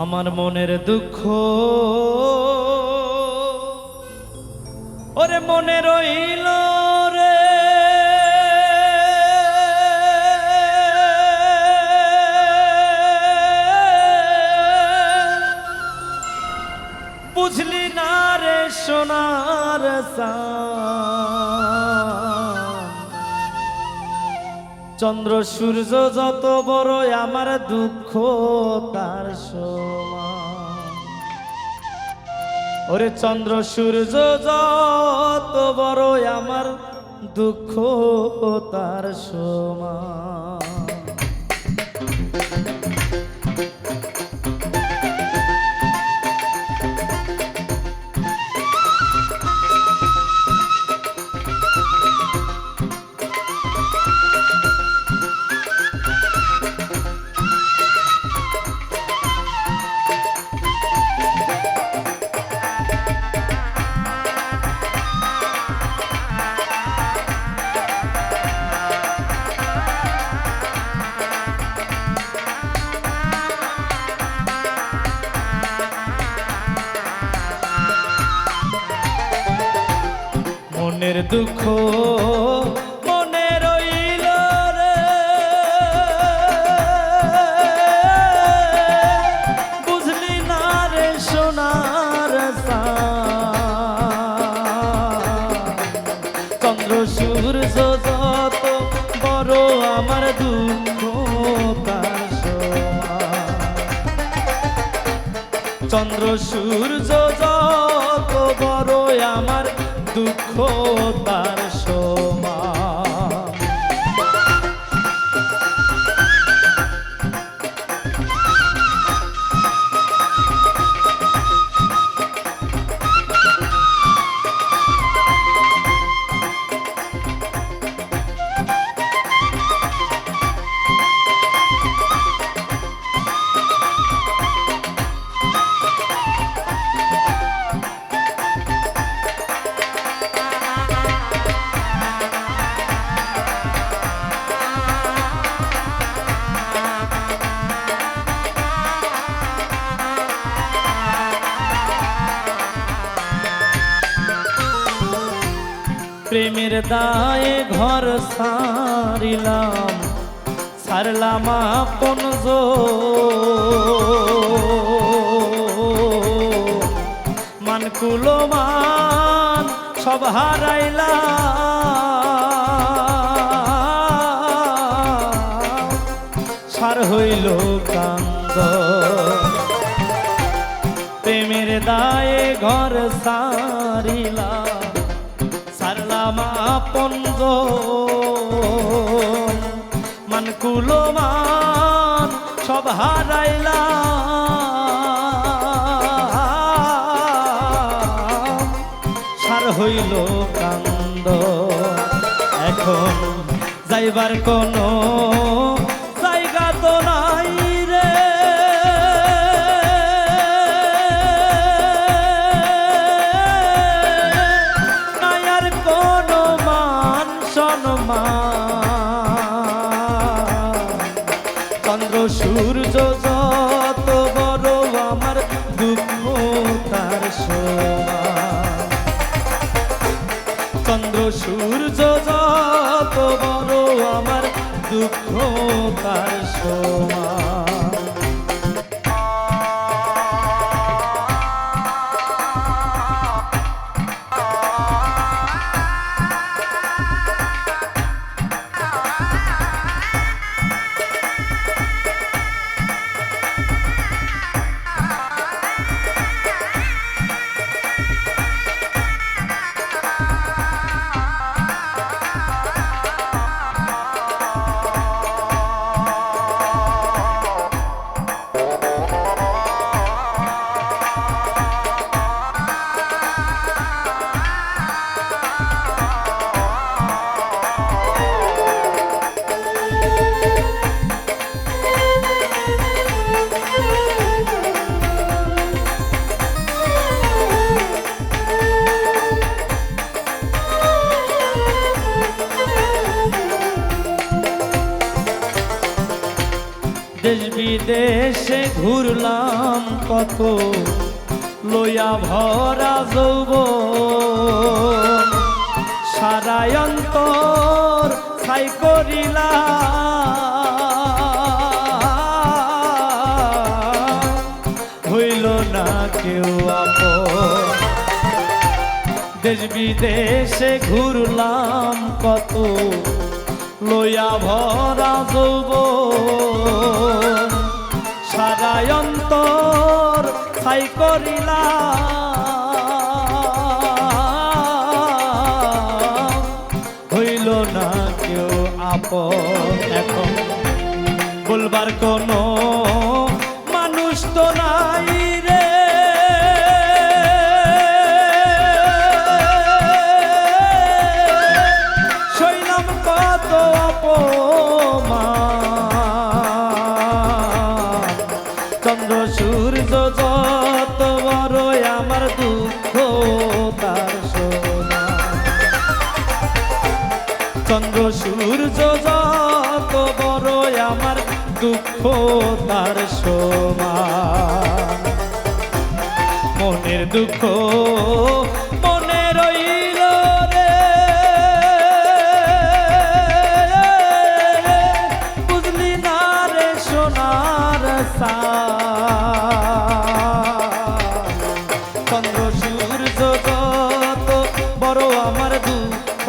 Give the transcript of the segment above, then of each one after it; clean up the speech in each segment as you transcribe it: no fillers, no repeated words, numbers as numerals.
আমার মনের দুঃখ ওরে মনে রইল রে, বুঝলি না রে সোনার চন্দ্র সূর্য যত বড় আমার দুঃখ তার সমান। ওরে চন্দ্র সূর্য যত বড় আমার দুঃখ তার সমান। মনের দুঃখ মনে রইল রে, বুঝলি না রে সোনার চন্দ্র সূর্য যত বড় আমার দুঃখ তার সমান। চন্দ্র সূর্য যত বড় আমার দুঃখ তার সমান। প্রেমের দায়ে ঘর সারিলাম, ছাড়লাম আপন মানকুলো মান সব হারাইলাম, সার হইল কান্দ। প্রেমের দায়ে ঘর সারিলাম, সারলাম আপন মানকুলো মান সব হারাইলাম, সার হইল কান্দ। এখন যাইবার কোনো জায়গা তো নাই রে, নাই আর কোনো মান সম্মান। চন্দ্র সূর্য যত বড় আমার দুঃখ তার সমান। চন্দ্র সূর্য যত বড় আমার দুঃখ তার সমান। বিদেশে ঘুরলাম কত লইয়া ভরা যৌবন সারা অন্তর ছাই করিলাম হইল না কেউ আপন দেশ বিদেশে ঘুরলাম কত লইয়া ভরা যৌবন সারা অন্তর ছাই করিলাম হইল না কেউ আপন এখন বলবার কোনো মানুষ তো নাই রে শৈলাম কত অপমান চন্দ্র সূর্য যত বড় আমার দুঃখ তার সমান চন্দ্র সূর্য যত বড় আমার দুঃখ তার সমান মনের দুঃখ মনে রইল রে বুঝলি না রে সোনার চন্দ্র সূর্য যত বড় আমার দুঃখ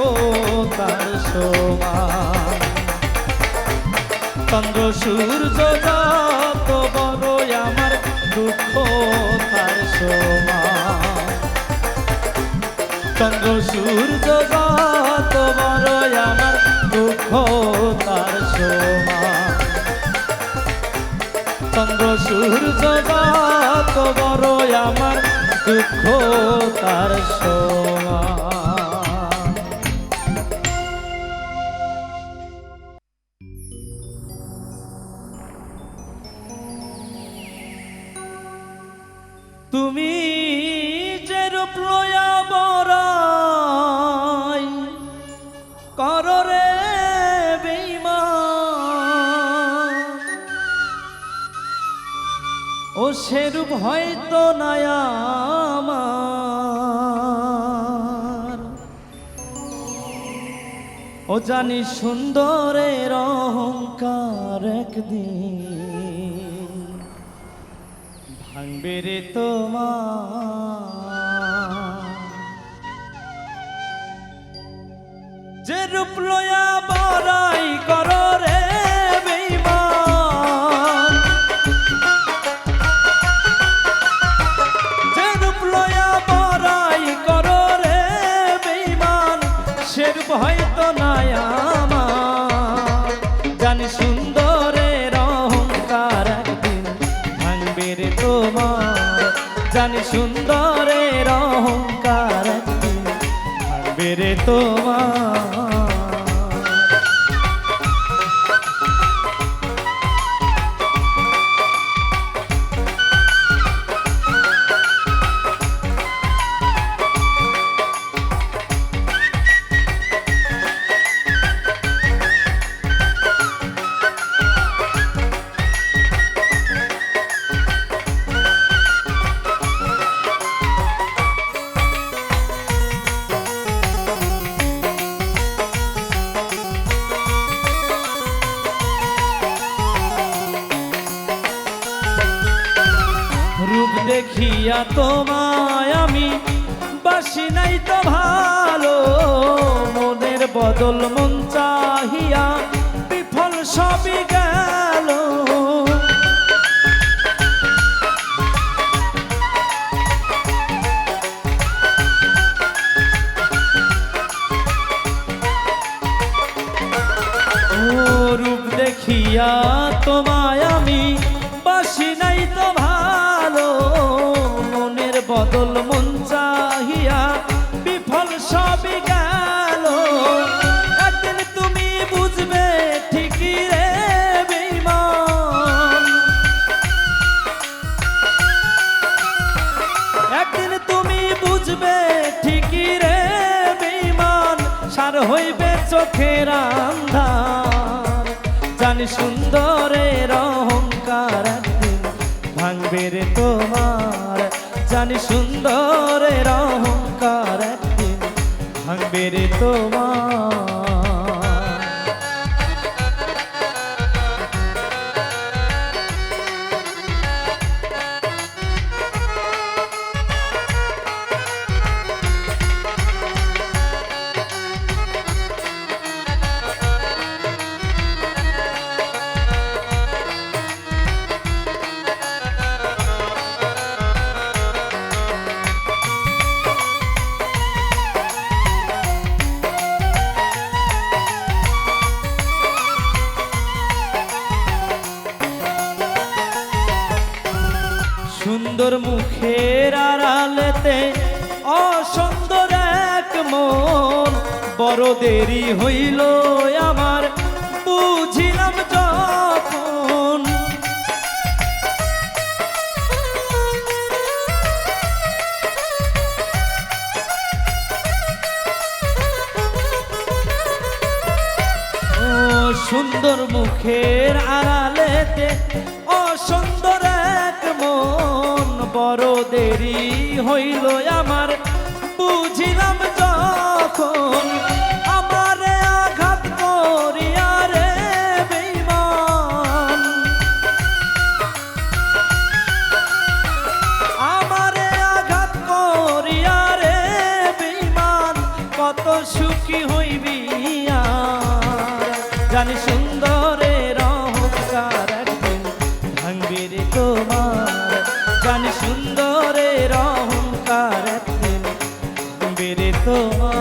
তার সমান চন্দ্র সূর্য যত বড় আমার দুঃখ তার সমান চন্দ্র সূর্য যত বড় আমার দুঃখ তার সমান চন্দ্র সূর্য যত বড় আমার দুঃখ তার সমান তুমি যে রূপ লয়া বড়াই করো রে বেঈমান ও সেরূপ হয়তো নাই আমার ও জানি সুন্দরের অহংকার একদিন ভাঙবে রে তোমার যে রূপ লয়া বড়াই করো রে বেঈমান যে রূপ লয়া বড়াই করো রে বেঈমান সে রূপ হয়তো নাই আমার জানি সুন্দরের অহংকার একদিন ভাঙবে রে তোমার জানি সুন্দরের অহংকার একদিন ভাঙবে রে তোমার রূপ দেখিয়া তোমায় আমি বাসি নাই তো ভালো মনের বদল মন চাহিয়া বিফল সবই গেল ও রূপ দেখিয়া তোমায় আমি বাসি নাই তো ভালো মনের বদল মন চাহিয়া বিফল সবই গেল একদিন তুমি বুঝবে ঠিকই রে বেঈমান একদিন তুমি বুঝবে ঠিকই রে বেঈমান সার হইবে চোখের আন্ধার জানি সুন্দরের অহংকার ভাঙবে রে তোমার জানি সুন্দরের অহংকার একদিন ভাঙবে রে তোমার। সুন্দর মুখের আড়ালেতে অসুন্দর এক মন, বড় দেরি হইল আমার বুঝিলাম যখন। ও সুন্দর মুখের আড়ালেতে অসুন্দর এক মন, বড় দেরি হইল আমার বুঝিলাম যখন। আমারে আঘাত করিয়া রে বেঈমান, আমারে আঘাত করিয়া রে বেঈমান, কত সুখী হইবি আর জানি সুন্দরের অহংকার একদিন ভাঙবে রে তোমার জানি সুন্দরের অহংকার একদিন ভাঙবে রে তোমার।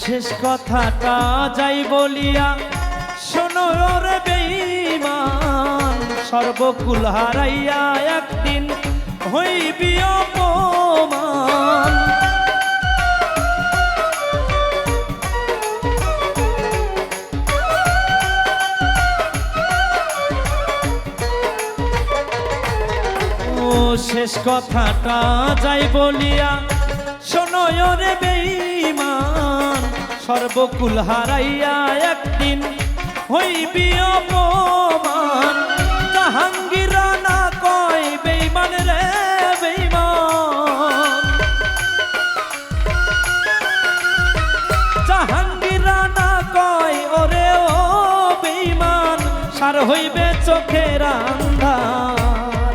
শেষ কথাটা যাই বলিয়া শোনো রে বেঈমান, সর্বকুল হারাইয়া একদিন হইবি অপমান। ও শেষ কথাটা যাই বলিয়া শোনো রে বেঈমান, সর্বকুল হারাইয়া একদিন হইবি অপমান। জাহাঙ্গীর রানা কয় বেঈমান রে বেঈমান, জাহাঙ্গীর রানা কয় ওরে ও বেঈমান, সার হইবে চোখের আন্ধার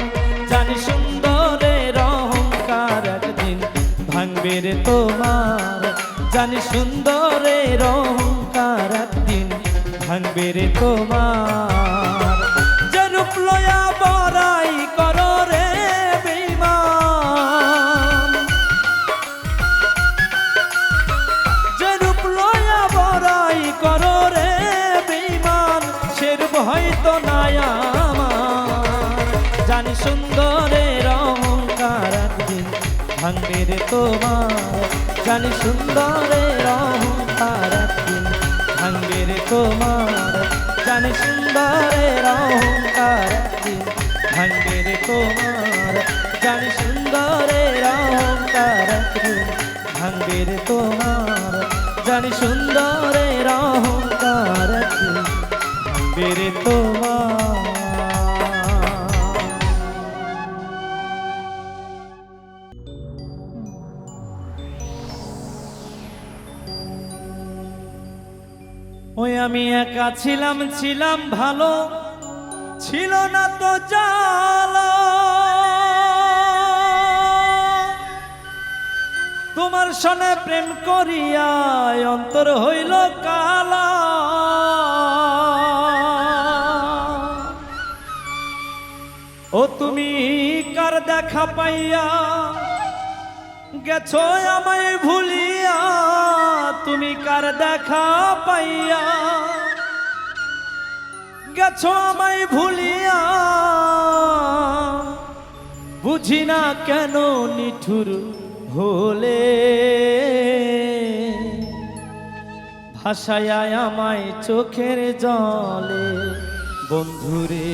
জানি সুন্দরের অহংকার একদিন ভাঙবে রে তোমার জানি সুন্দরের অহংকার একদিন ভাঙবে রে তোমার। যে রূপ লয়া বড়াই করো রে বেঈমান, যে রূপ লয়া বড়াই করো রে বেঈমান, সে রূপ হয়তো নাই আমার জানি সুন্দরের অহংকার একদিন ভাঙবে রে তোমার জানি সুন্দরের অহংকার একদিন ভাঙবে রে তোমার জানি সুন্দরের অহংকার একদিন ভাঙবে রে তোমার জানি সুন্দরের অহংকার একদিন ভাঙবে রে তোমার জানি সুন্দরের অহংকার একদিন ভাঙবে রে তোমার। ওই আমি একা ছিলাম ছিলাম ভালো ছিল না তো জ্বালা, তোমার সনে প্রেম করিয়া অন্তর হইল কালা। ও তুমি কার দেখা পাইয়া গেছো আমায় ভুলিয়া তুমি কার দেখা পাইয়া, গেছো আমায় ভুলিয়া বুঝি না কেন নিঠুর হলে, ভাসায় আমায় চোখের জলে বন্ধুরে,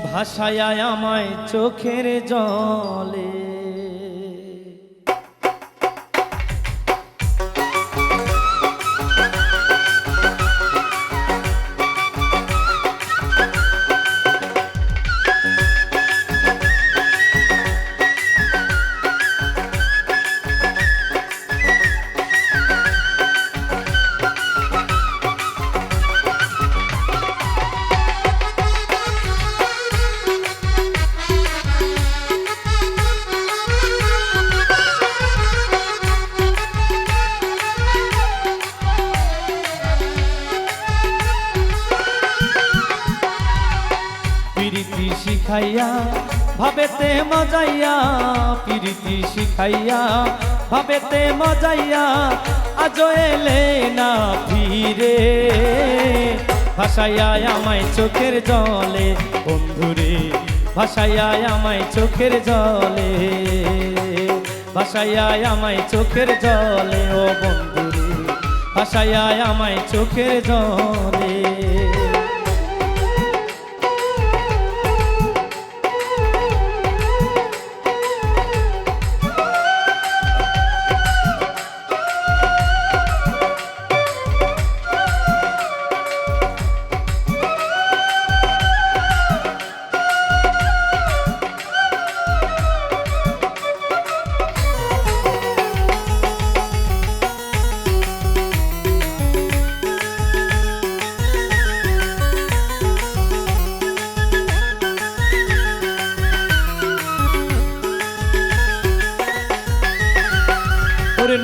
ভাসায় আমায় চোখের জলে। প্রীতি শিখাইয়া ভাবেতে মজাইয়া, প্রীতি শিখাইয়া ভাবেতে মজাইয়া, আজ এলে না ফিরে, ভাসাইয়া আমায় চোখের জলে বন্ধুরে, ভাসাইয়া আমায় চোখের জলে, ভাসাইয়া আমায় চোখের জলে ও বন্ধুরে, ভাসাইয়া আমায় চোখের জলে।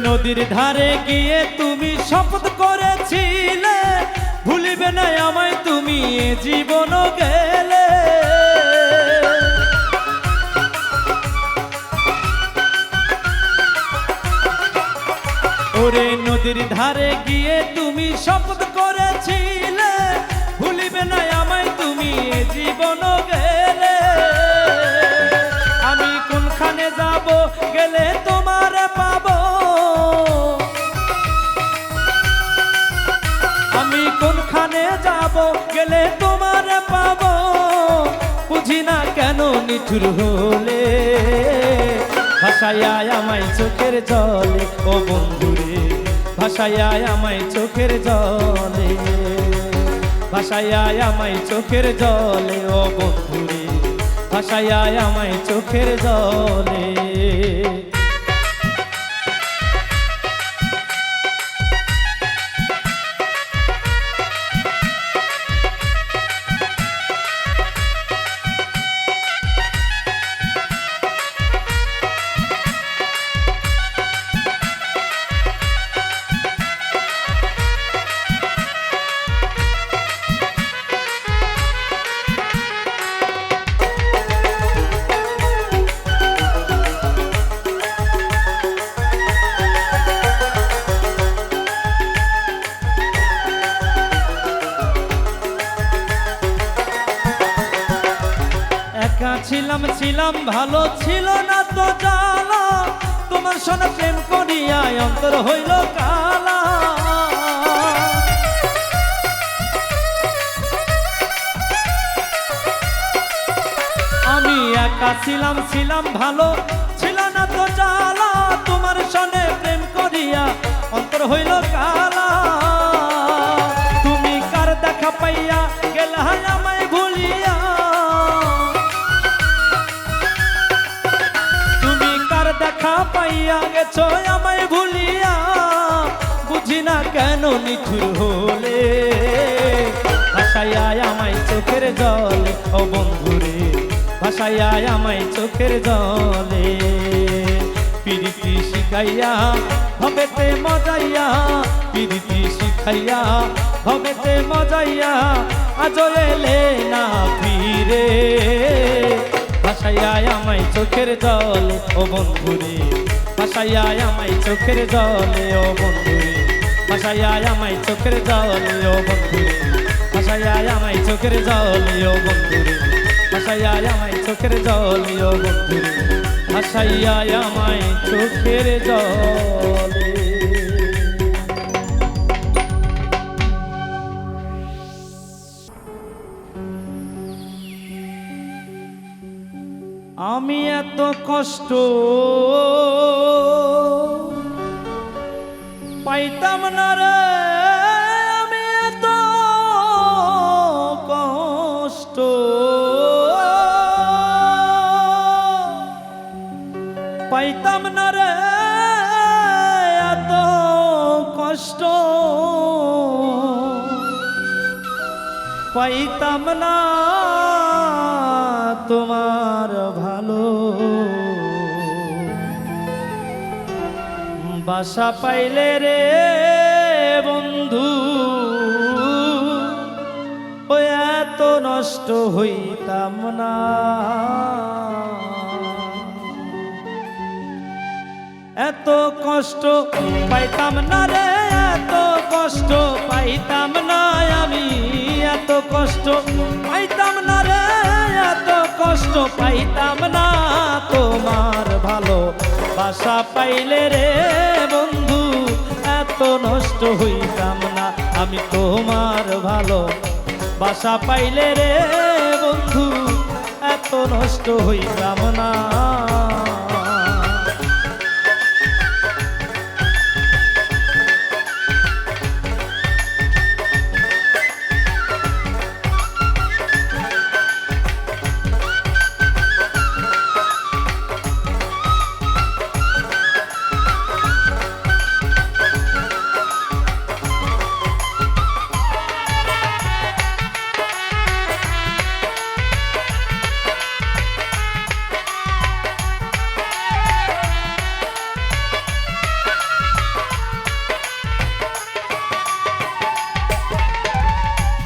নদীর ধারে গিয়ে তুমি শপথ করেছিলে, ভুলিবে না আমায় তুমি এ জীবন গেলে, ওরে নদীর ধারে গিয়ে তুমি শপথ করেছিলে, ভুলিবে না আমায় তুমি এ জীবন গেলে, আমি কোনখানে যাব গেলে তোমার পাবো, আমি কোনখানে যাব গেলে তোমার পাবো, বুঝি না কেন নিঠুর হলে, ভাসাইয়া আমায় চোখের জলে ও বন্ধুরে, ভাসাইয়া আমায় চোখের জলে, ভাসাইয়া আমায় চোখের জলে ও বন্ধুরে, ভাসাইয়া আমায় চোখের জলে। ছিলাম ছিলাম ভালো ছিল না তো জ্বালা, তোমার সনে প্রেম করিয়া অন্তর হইল কালা, আমি একা ছিলাম ছিলাম ভালো ছিল না তো জ্বালা, তোমার সনে প্রেম করিয়া অন্তর হইল কালা, তুমি কার দেখা পাইয়া গেলা আমায় ভুলিয়া, দেখা পাইয়া গেছো আমায় ভুলিয়া, বুঝি না কেন নিঠুর হলে, ভাসাইয়া আমায় চোখের জলে ও বন্ধুরে, ভাসাইয়া আমায় চোখের জলে, প্রীতি শিখাইয়া ভবেতে মজাইয়া, প্রীতি শিখাইয়া ভবেতে মজাইয়া, আজ এলে না ফিরে, ভাসাইয়া আমায় চোখের জলে ও বন্ধুরে ভাসাইয়া আমায় চোখের জলে ও বন্ধুরে ভাসাইয়া আমায় চোখের জলে ও বন্ধুরে ভাসাইয়া আমায় চোখের জলে ও বন্ধুরে ভাসাইয়া আমায় চোখের জলে ও বন্ধুরে ভাসাইয়া আমায় চোখের জলে। আমি এত কষ্ট পাইতাম না রে, আমি এত কষ্ট পাইতাম না রে, এত কষ্ট পাইতাম না তোমার ভালো বাসা পাইলে রে বন্ধু, ও এত নষ্ট হইতাম না। এত কষ্ট পাইতাম না রে, এত কষ্ট পাইতাম না আমি, এত কষ্ট পাইতাম না রে, এত কষ্ট পাইতাম না তোমার ভালো বাসা পাইলে রে বন্ধু, এত নষ্ট হইতাম না আমি তোমার ভালো বাসা পাইলে রে বন্ধু, এত নষ্ট হইতাম না।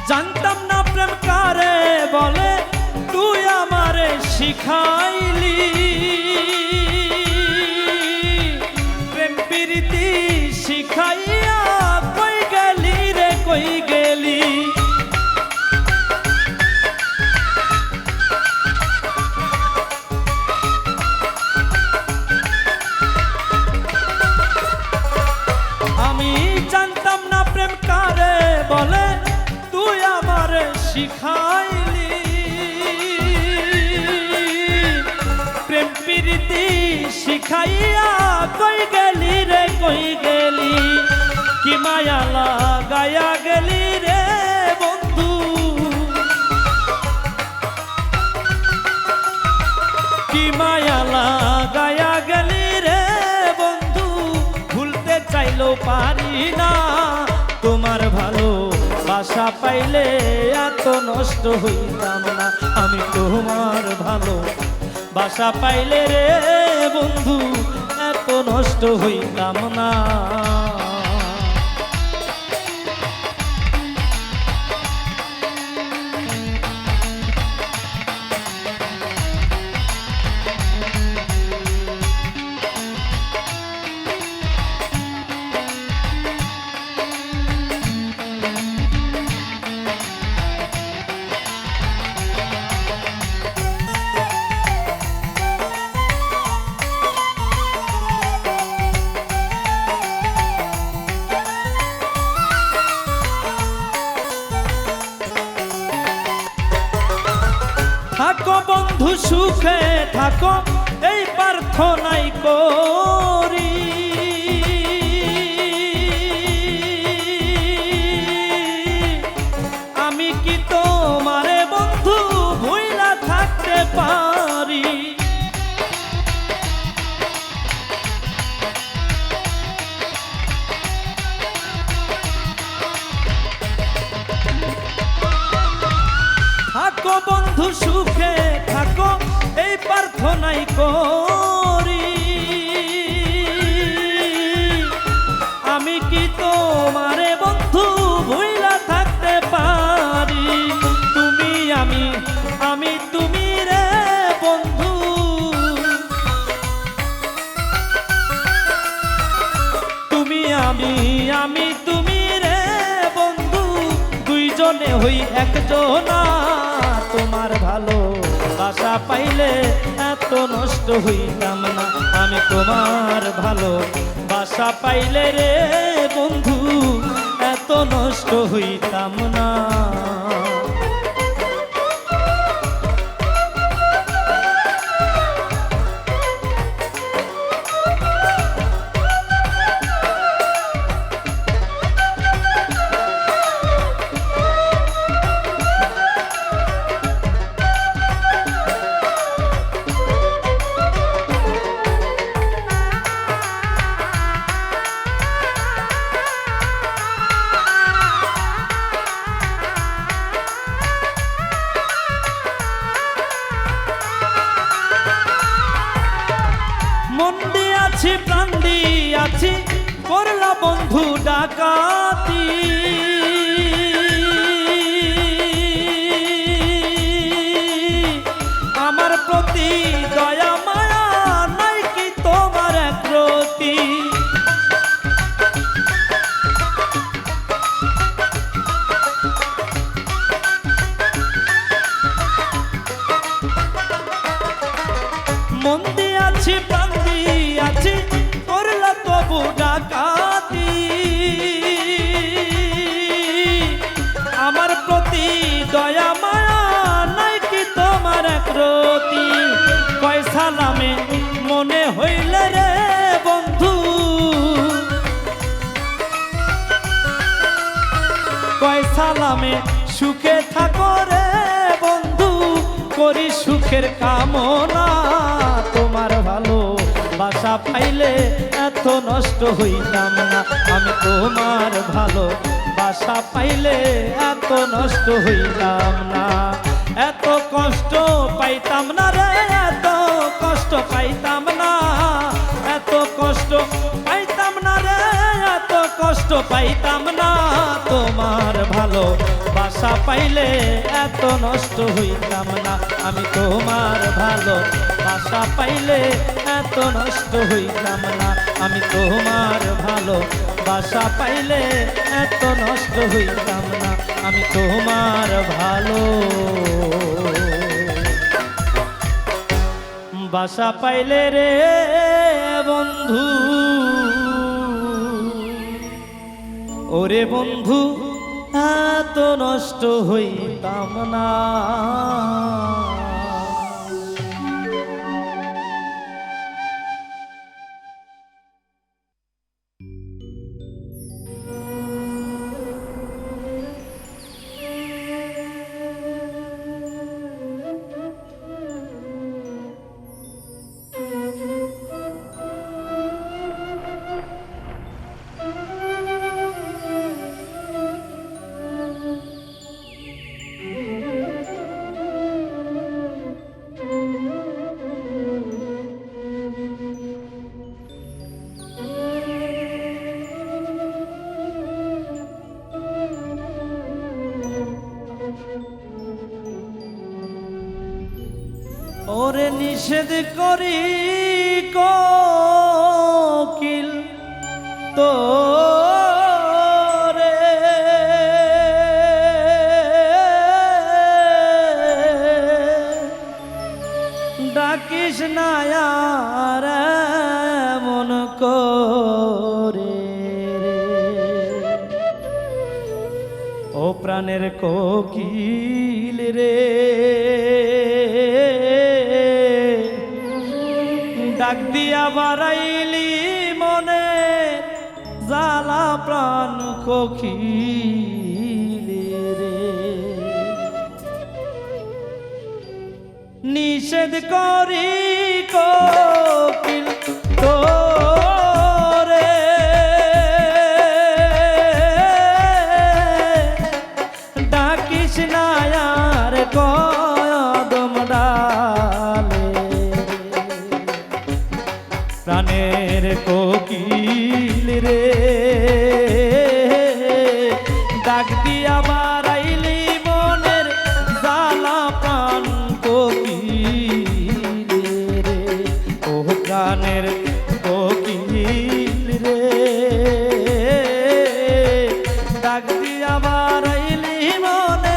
জানতাম না প্রেম কারে বলে, তুই আমারে শিখাইলি প্রেম প্রীতি শিখাইয়া, কই গেলি রে কই গেলি। আমি জানতাম না প্রেম কারে বলে, তুই আমারে শিখাইলি প্রেম প্রীতি শিখাইয়া, কই গেলি রে কই গেলি। কি মায়া লাগায়া গেলি রে বন্ধু, কি মায়া লাগায়া গেলি রে বন্ধু, ভুলতে চাইলেও পারি না তোমার ভালো বাসা পাইলে এত নষ্ট হইতাম না আমি তোমার ভালো বাসা পাইলে রে বন্ধু, এত নষ্ট হইতাম না। থাকো বন্ধু সুখে থাকো, এই প্রার্থনাই করি। আমি কি তোমারে বন্ধু ভুইলা থাকতে পারি? থাকো বন্ধু সুখে থাকো, এই প্রার্থনাই করি। আমি কি তোমারে বন্ধু ভুইলা থাকতে পারি? তুমি আমি, আমি তুমি রে বন্ধু, হই একজনা, তোমার ভালো বাসা পাইলে এত নষ্ট হইতাম না। আমি তোমার ভালো বাসা পাইলে রে বন্ধু এত নষ্ট হইতাম না। মন দিয়াছি প্রাণ দিয়াছি করলা বন্ধু ডাকাতি, আমার প্রতি দয়া মায়া নাই কি তোমার একরতি। মন দিয়াছি প্রাণ দিয়াছি করলা তবু ডাকাতি, আমার প্রতি দয়া মায়া নাই কি তোমার একরতি। কয় সালামে মনে হইলে রে বন্ধু, কয় সালামে সুখে থাকো রে বন্ধু, করি সুখের কামনা। তোমার ভালো বাসা পাইলে এত নষ্ট হইতাম না, আমি তোমার ভালো বাসা পাইলে এত নষ্ট হইতাম না। এত কষ্ট পাইতাম না রে, এত কষ্ট পাইতাম না, এত কষ্ট পাইতাম না রে, এত কষ্ট পাইতাম না। তোমার ভালো বাসা পাইলে এত নষ্ট হইতাম না, আমি তোমার ভালো বাসা পাইলে এত নষ্ট হইতাম না। আমি তোমার ভালো বাসা পাইলে এত নষ্ট হইতাম না, আমি তোমার ভালো বাসা পাইলে রে বন্ধু, ওরে বন্ধু এত নষ্ট হইতাম না। ওরে নিষেধ করি কোকিল তোরে, ডাকিস না আর মন করে ও প্রাণের কোকিল রে, ডাক দিয়া বাড়াইলি মনে জ্বালা প্রাণ কোকিল রে। নিষেধ করি কোকিল তোরে, ডাকিস না আর কদম ডালে, প্রাণের কোকিল রে, ডাক দিয়া বাড়াইলি মনের জ্বালা প্রাণ কোকিল রে, ও প্রাণের কোকিল রে, ডাক দিয়া বাড়াইলি মনে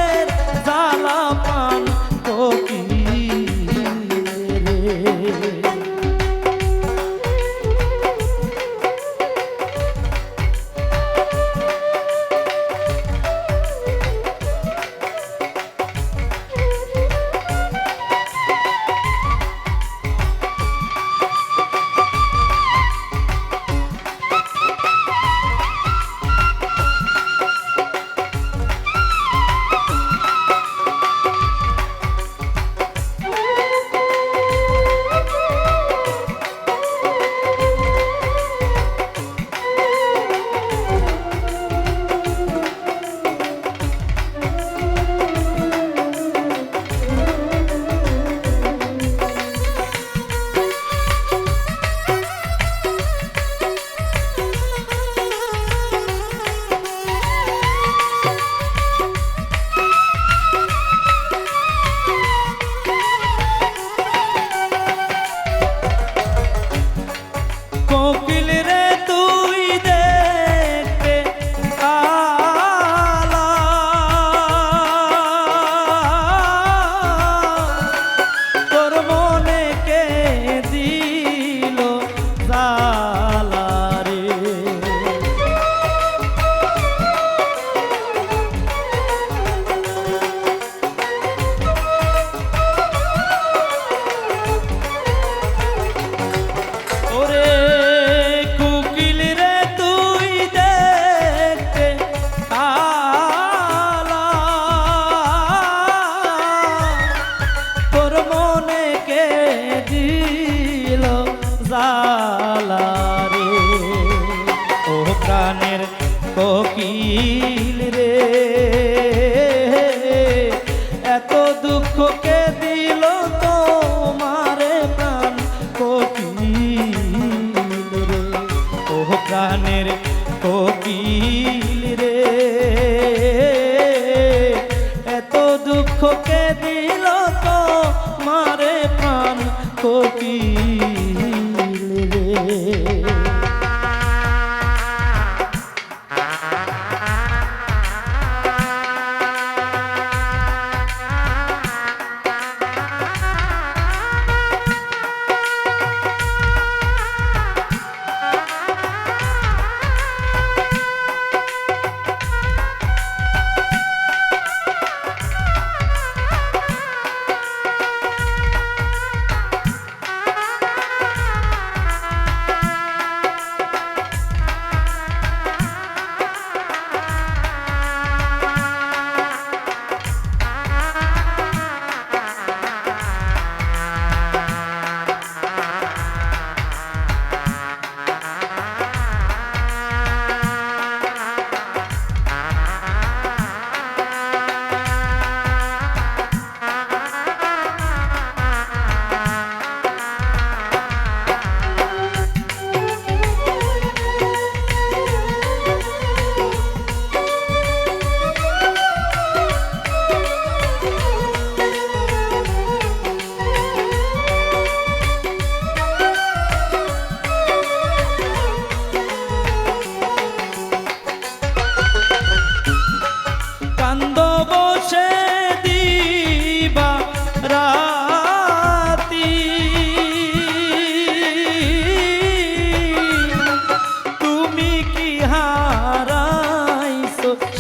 কোকিল রে তুই দেখতে কালা, তোর মনে কে দিল জ্বালা রে। ওরে কোকিল রে তুই দেখতে কালা, তোর মনে কে দিল জ্বালা রে। ও প্রাণের কোকিল রে, এত দুঃখ কে দিল তোমারে প্রাণ কোকিল রে। ও প্রাণের কোকিল রে, এত দুঃখ কে দিল তোমারে প্রাণ কোকিল রে।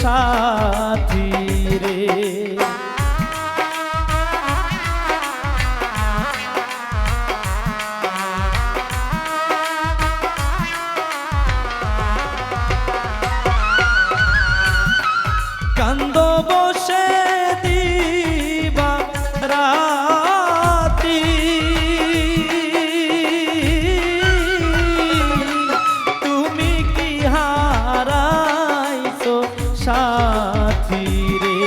সাথী রে। কান্দ বসে দিবা রাতি, তুমি কি হারাইছো সাথী রে।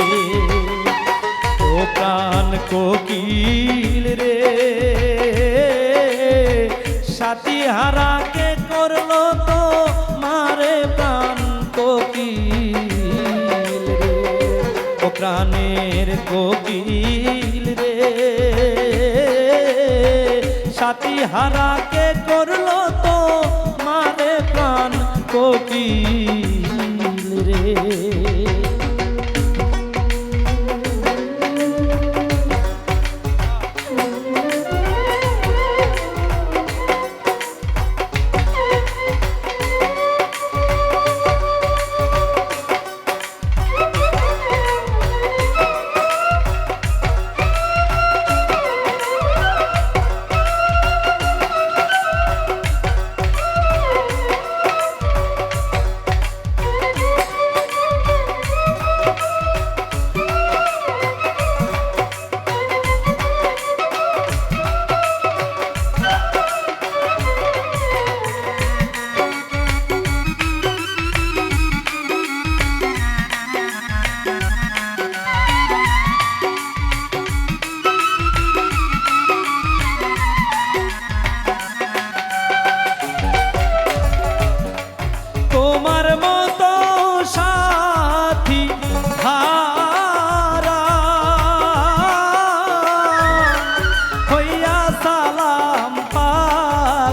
ও প্রাণ কোকিল রে, সাথী হারাকে করলো তো মারে প্রাণ কোকিল রে। ও প্রাণের কোকিল রে, সাথী হারাকে করলো তো মারে প্রাণ কোকিল রে।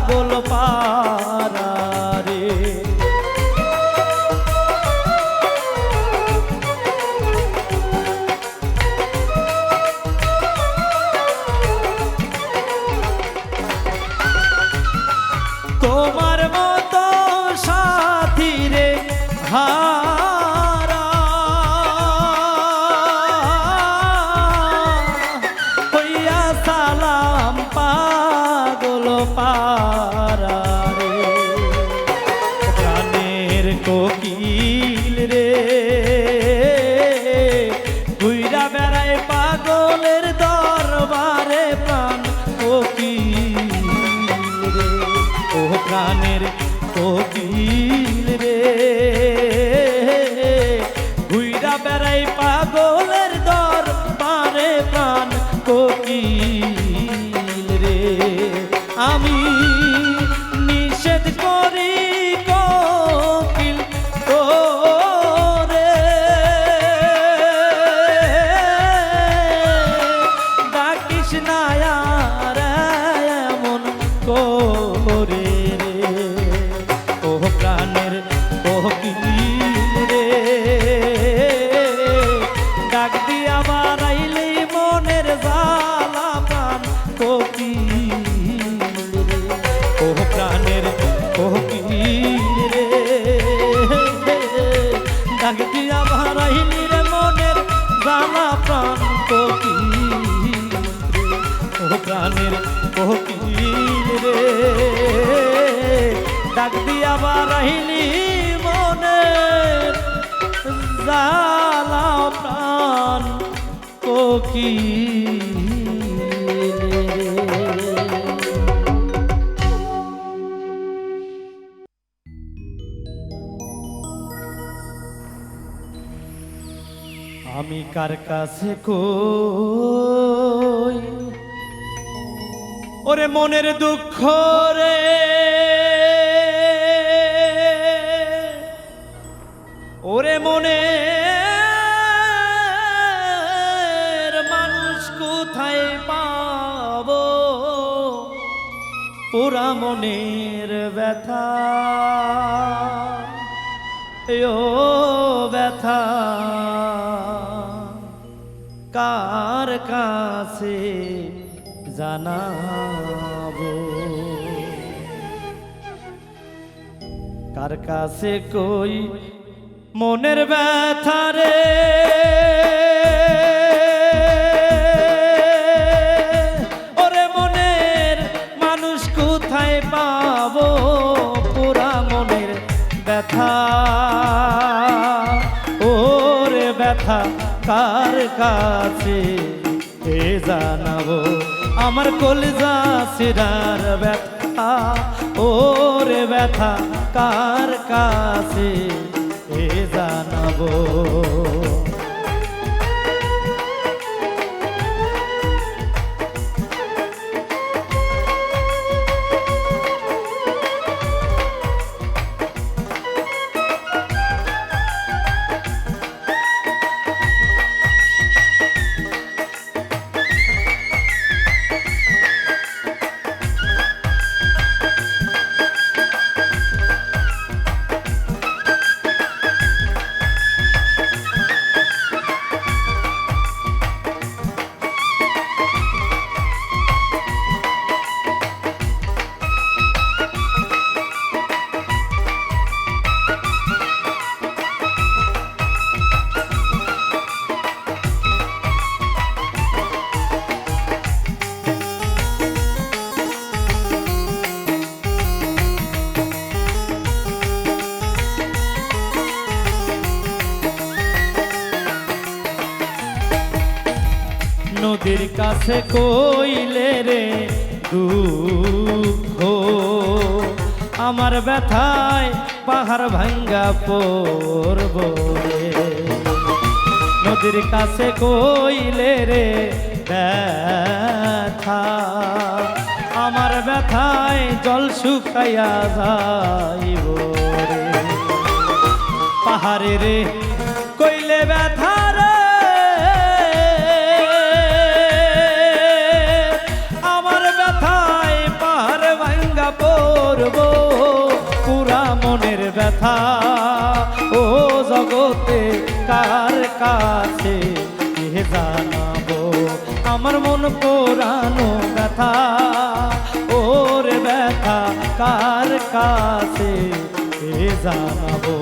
পাগল পারা রে। তোমার মতো সাথী রে হারা হইয়া সালাম পাগল পারা রে। প্রাণের কোকিল রে ঘুইরা বেড়ায় পাগলের দরবারে প্রাণ কোকিল রে। ও প্রাণের কোকিল রে ঘুইরা বেড়াই পাগলের দরবারে প্রাণ কোকিল রে। আমি নিষেধ করি কোকিল তোরে ডাকিস না আর এমন করে রে। ও প্রাণের কোকিল রে ডাক দিয়া বাড়াইলে মনের জ্বালা প্রাণ কোকিল রে। ও প্রাণের কোকিল রে ডাক দিয়া বাড়াইলি রে মনের জ্বালা প্রাণ কোকিল রে। ও প্রাণের কোকিল রে ডাক দিয়া বাড়াইলি মনের জ্বালা প্রাণ কোকিল রে। আমি কার কাছে কই ওরে মনের দুঃখ রে। ওরে মনের মানুষ কোথায় পাবো পুরা মনের ব্যথা ও ব্যথা কার কাছে জানাবো। কার কাছে কই মনের ব্যথা রে। ওরে মনের মানুষ কোথায় পাবো পুরা মনের ব্যথা। ওরে ব্যথা কার কাছে জানাবো আমার কলিজা সিরার ব্যথা। ওরে ব্যথা কার কাছে জানাবো। নদীর কাছে কইলে রে দুঃখ আমার ব্যথায় পাহাড় ভাঙ্গা পড়ব রে। নদীর কাছে কইলে রে ব্যথা আমার ব্যথায় জল শুকাইয়া যাইব রে। পাহাড়ে রে কইলে ব্যথা রে আমার ব্যথায় পাহাড় ভাঙ্গা বলবো পুরা মনের ব্যথা ও জগতে কার কাছে কে জানাবো আমার মন পুরানো ব্যথা ওরে ব্যথা কার কাছে কে জানাবো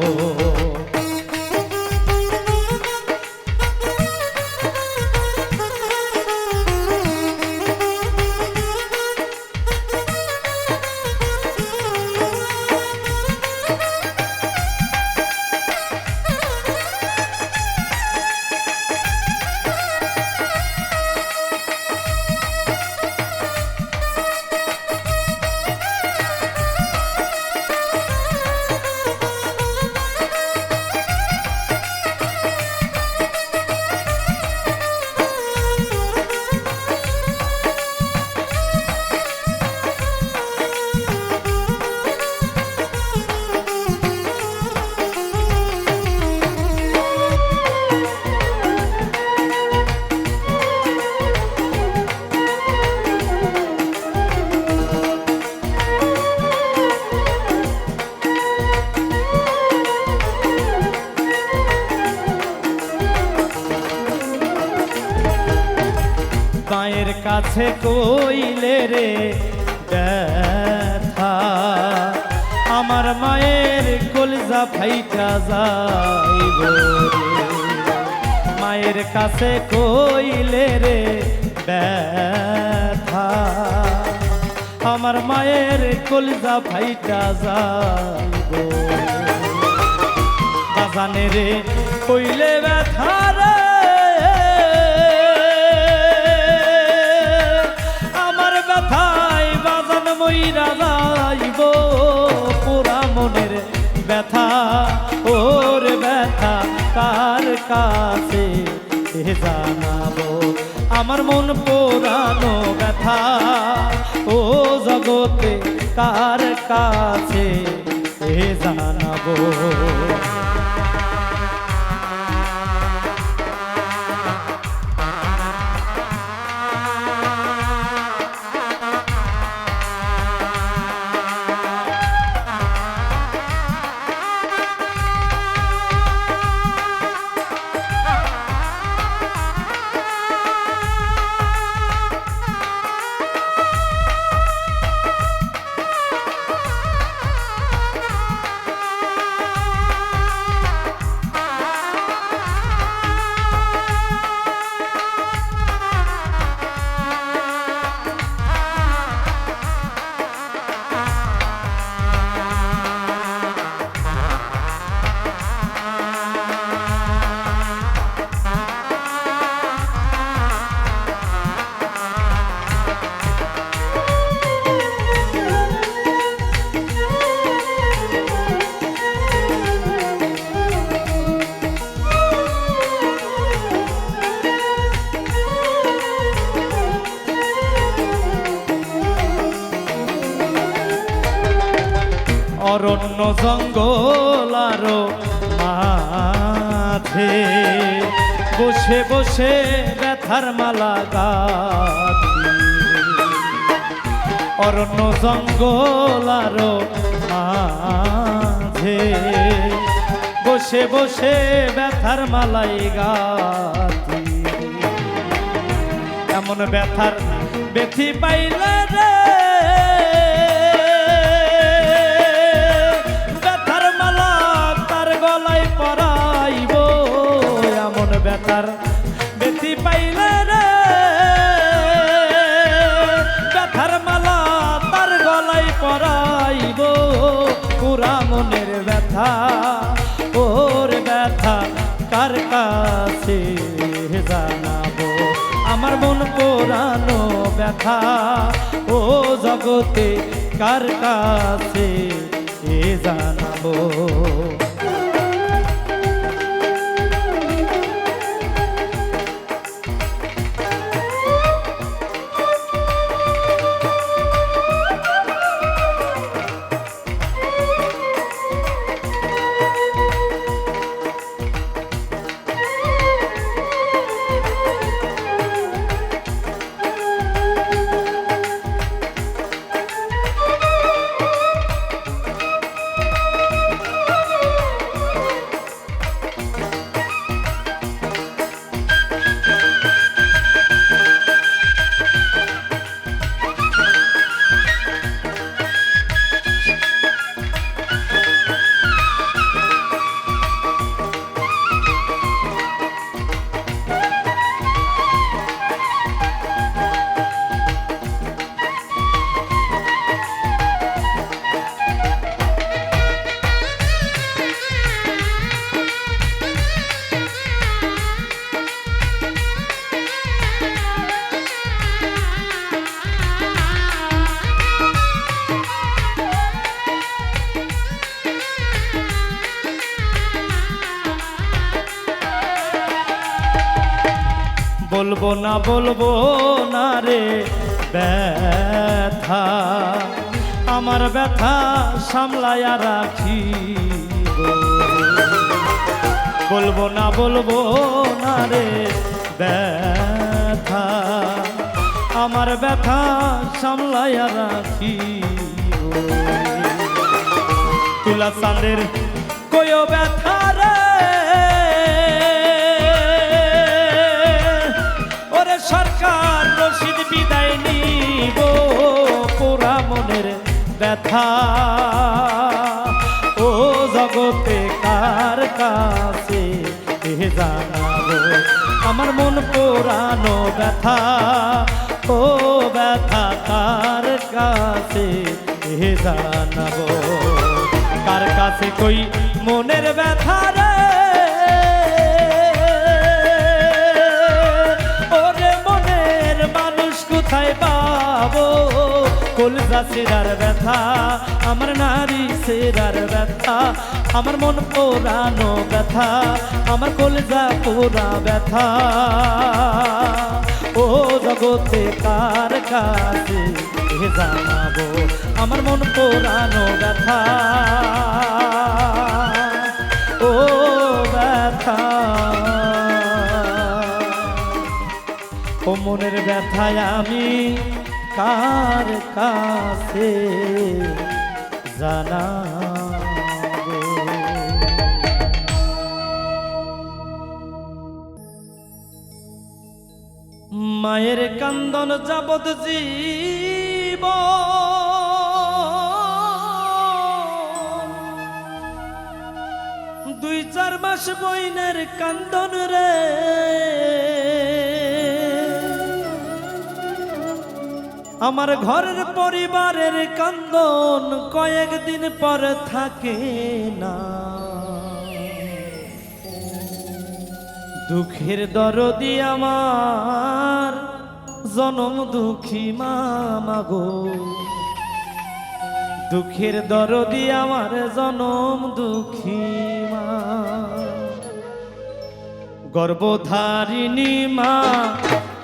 মায়ের কাছে কইলে রে ব্যথা আমার মায়ের কলিজা ফাইটা যাইব রে মায়ের কাছে কইলে রে ব্যথা আমার মায়ের কলিজা ফাইটা যাইব বাজানে রে কইলে ব্যথা রে মইরা যাইব পুরা মনের ব্যথা ওর ব্যথা কার কাছে জানাবো আমার মন পুরানো ব্যথা ও জগতে কার কাছে জানাবো অরণ্য জঙ্গল আরো মাঝে বসে বসে ব্যথার মালা গাঁথি অরণ্য জঙ্গল আরো মাঝে বসে বসে ব্যথার মালাই গাঁথি এমন ব্যথার ব্যথি পাইলে রে ব্যথার ব্যথি পাইলে রে ব্যথার মালা তার গলায় পরাইব পুরা মনের ব্যথা ওর ব্যথা কার কাছে জানাবো আমার মন পুরানো ব্যথা ও জগতে কার কাছে জানাবো বলবো না রে ব্যথা, আমার ব্যথা সামলায়া রাখি। বলবো না রে ব্যথা, আমার ব্যথা সামলায়া রাখি। তুলা চাঁদের কয়ো ব্যথা রে, ওরে সরকার রশিদ বিদায় নিব, পোড়া মনের ব্যথা ও জগতে কার কাছে জানাবো, আমার মন পোড়ানো ব্যথা ও ব্যথা কার কাছে জানাবো। কার কাছে কই মনের ব্যথা রে, ওরে মনের মানুষ কোথায় পাবো, কলজা সেরার ব্যথা, আমার নারী সেরার ব্যথা, আমার মন পোড়ানো ব্যথা, আমার কলজা পোড়া ব্যথা ও জগতে কার কাছে জানাবো, আমার মন পোড়ানো ব্যথা ও ব্যথা। ও মনের ব্যথায় আমি কার কাছে জানাবো। মায়ের কান্দন যাবত জীব, দুই চার মাস বইনের কান্দন রে, আমার ঘরের পরিবারের কান্দন কয়েকদিন পর থাকে না। দুঃখের দরদি আমার জনম দুঃখী মামা গো, দুঃখের দরদি আমার জনম দুঃখী মা। গর্ভধারিণী মা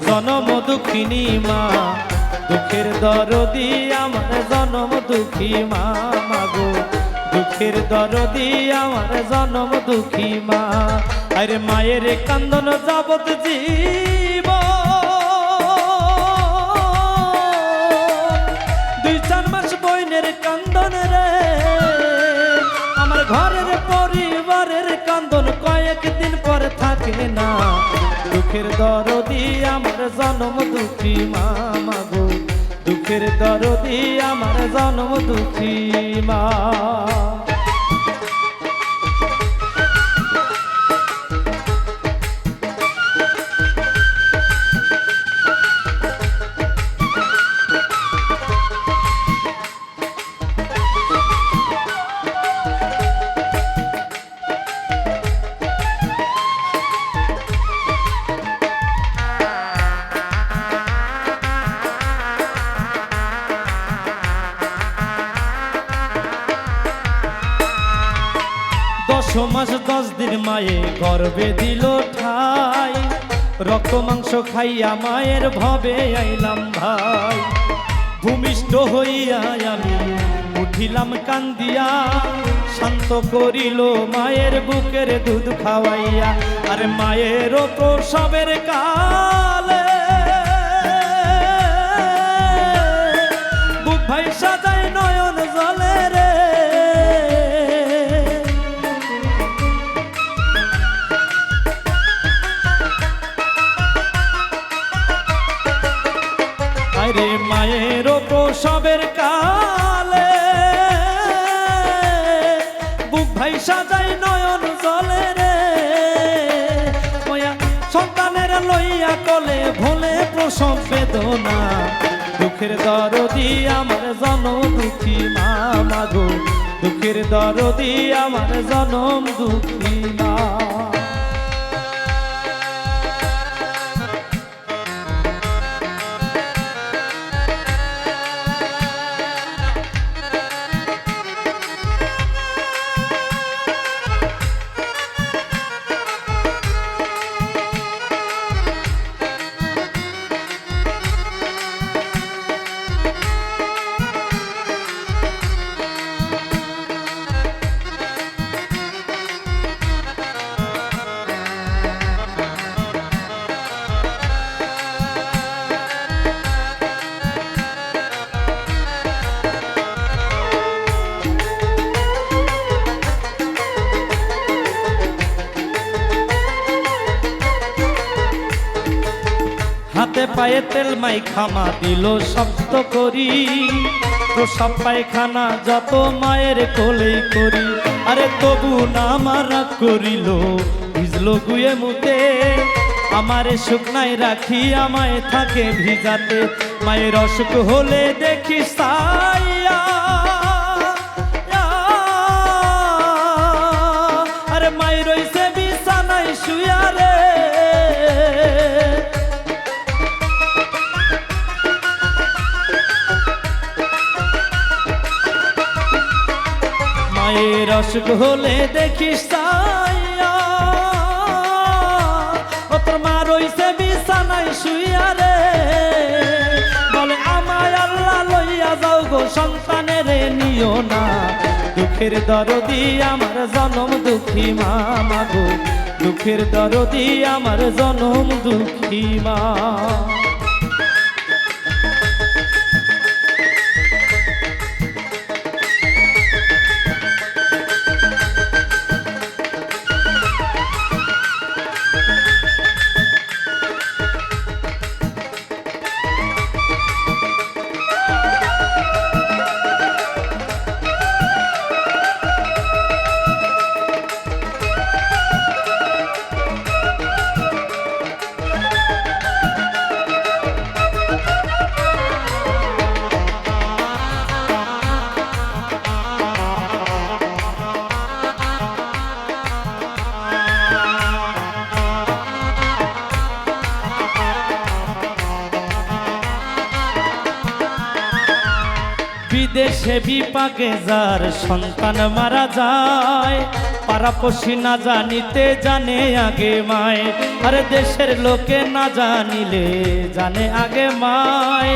জনম দুঃখিনী মা, দুঃখের দরদি আমার জনম দুঃখী মা গো, দুঃখের দরদি আমার জনম দুঃখী মা। আরে মায়ের কান্দন যাবত জীব, দুই চার মাস বইনের কান্দন রে, আমার ঘরের পরিবারের কান্দন কয়েকদিন পর থাকে না। দুঃখের দরদি আমার জনম দুঃখী মা গো, দুঃখের দরদি আমার জনম দুঃখী মা। মাস 10 দিন মায়ে গর্ভে দিল ঠাই, রক্ত মাংস খাইয়া মায়ের ভবে আইলাম ভাই। ভূমিষ্ঠ হইয়া আমি উঠিলাম কান্দিয়া, শান্ত করিল মায়ের বুকের দুধ খাওয়াইয়া। আরে মায়ের প্রসবের কালে বুক ভাই সাজায় নয়ন জলে রে, আরে মায়ের প্রসবের কালে বুক ভাই সাজায় নয়ন জলে রে। সন্তানের লইয়া কলে ভোলে প্রসব বেদনা, দুঃখের দরদি আমার জনম দুঃখী মা গো, দুঃখের দরদি আমার জনম দুঃখী মা। হাতে পায়ে তেল মাই খামা দিল শব্দ করি, প্রসাব পায়খানা যত মায়ের কোলেই করি। আরে তবু না মারা করিল, ভিজলো গুয়ে মুতে, আমারে শুকনায় রাখি আমায় থাকে ভিজাতে। মায়ের অসুখ হলে দেখি সাইয়া, আরে মায়ের রইছে বিছানায় শুয়া রে। মায়ের অসুখ হলে দেখিস তাইয়া, ও তোর মা রইছে বিছানায় শুইয়া রে। বলে আমায় আল্লাহ লইয়া যাও গো সন্তানের নিও না, দুঃখের দরদি আমার জনম দুঃখী মা, মাগো দুঃখের দরদি আমার জনম দুঃখী মা। বিদেশে বিপাকে যার সন্তান মারা যায়, পাড়াপড়শি না জানিতে জানে আগে মায়, আরে দেশের লোকে না জানিলে জানে আগে মায়।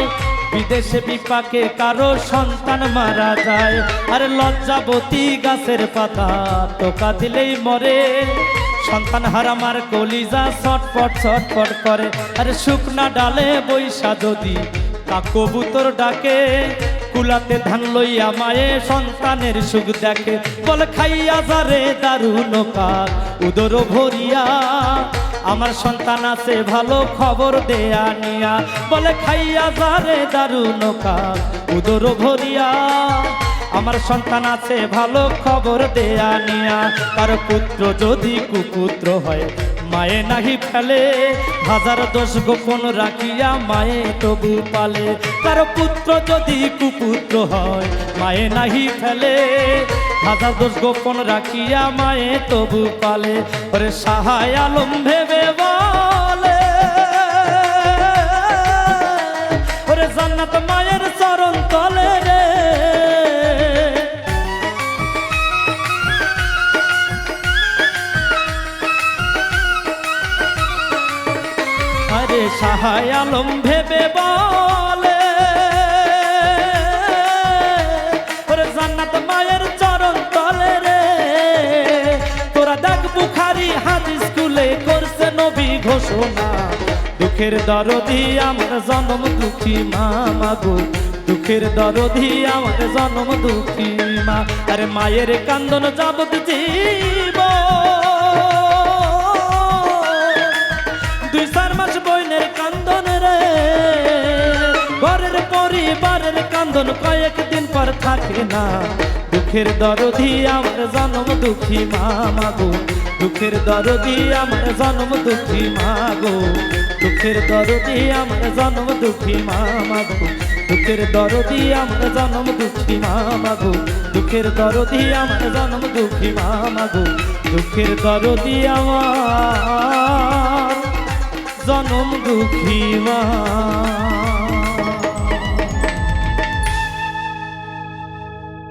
বিদেশে বিপাকে কারো সন্তান মারা যায়, আরে লজ্জাবতী গাছের পাতা টোকা দিলেই মরে। সন্তান হারামার কলিজা ছটফট ছটফট করে, আরে শুকনা ডালে বৈশা যদি কবুতর ডাকে, কুলাতে ধান লইয়া মায়ে সন্তানের সুখ দেখে। বলে খাইয়া যারে দারুণ কাক উদর ভরিয়া, আমার সন্তান আছে ভালো খবর দেয়া নিয়া। বলে খাইয়া যারে দারুণ কাক উদর ভরিয়া, আমার সন্তান আছে ভালো খবর দেয়া নিয়া। তার পুত্র যদি কুপুত্র হয় মায়ে নাহি ফেলে, হাজার দোষ গোপন রাখিয়া মায়ে তবু পালে। তার পুত্র যদি কুপুত্র হয় মায়ে নাহি ফেলে, হাজার দোষ গোপন রাখিয়া মায়ে তবু পালে। ওরে সাহায় আলম ভেবে বলে, ওরে জান্নাত মায়ের চরণ তলে রে। আরে সাহায় আলম ভেবে বলে, ওরে জান্নাত মায়ের চরণ তলে রে। তোরা দেখ বুখারী হাদিস স্কুলে করছে নবী ঘোষণা, দুঃখের দরদি আমার জনম দুঃখী মা, মাগো দুঃখের দরদি আমার জনম দুঃখী মা। আরে মায়ের কান্দন যাবত জীব, 2-4 মাস বইনের কান্দন রে। ঘরের পরিবারের কান্দন কয়েকদিন পর থাকে না, দুঃখের দরদি আমার জনম দুঃখী মা, মাগো দুঃখের দরদি আমার জনম দুঃখী মা গো, দুঃখের দরদি আমার জনম দুঃখী মা, মাগো দুঃখের দরদি আমার জনম দুঃখী মা, মাগো দুঃখের দরদি আমার জনম দুঃখী মা, মাগো দুঃখের দরদি আমার জনম দুঃখী মা।